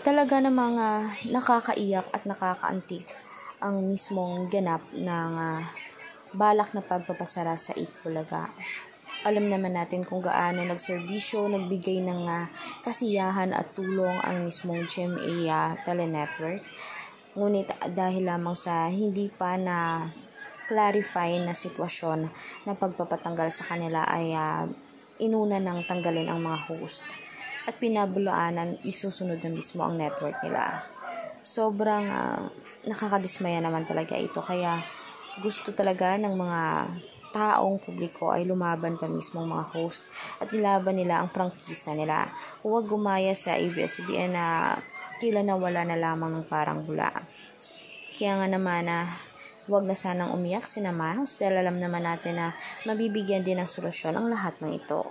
Talaga namang nakakaiyak at nakakaantig ang mismong ganap ng balak na pagpapasara sa Itbulaga. Alam naman natin kung gaano nagserbisyo, nagbigay ng kasiyahan at tulong ang mismong GMA Telenetwork. Ngunit dahil lamang sa hindi pa na clarify na sitwasyon na pagpapatanggal sa kanila ay inuna ng tanggalin ang mga host at pinabulaanan isusunod na mismo ang network nila. Sobrang nakakadismaya naman talaga ito, kaya gusto talaga ng mga taong publiko ay lumaban pa mismo mga host at nilaban nila ang prangkisa nila. Huwag gumaya sa ABS-CBN na tila nawala na lamang ng parang bula. Kaya nga naman huwag na sanang umiyak sinamahan dahil alam naman natin na mabibigyan din ng solusyon ang lahat ng ito.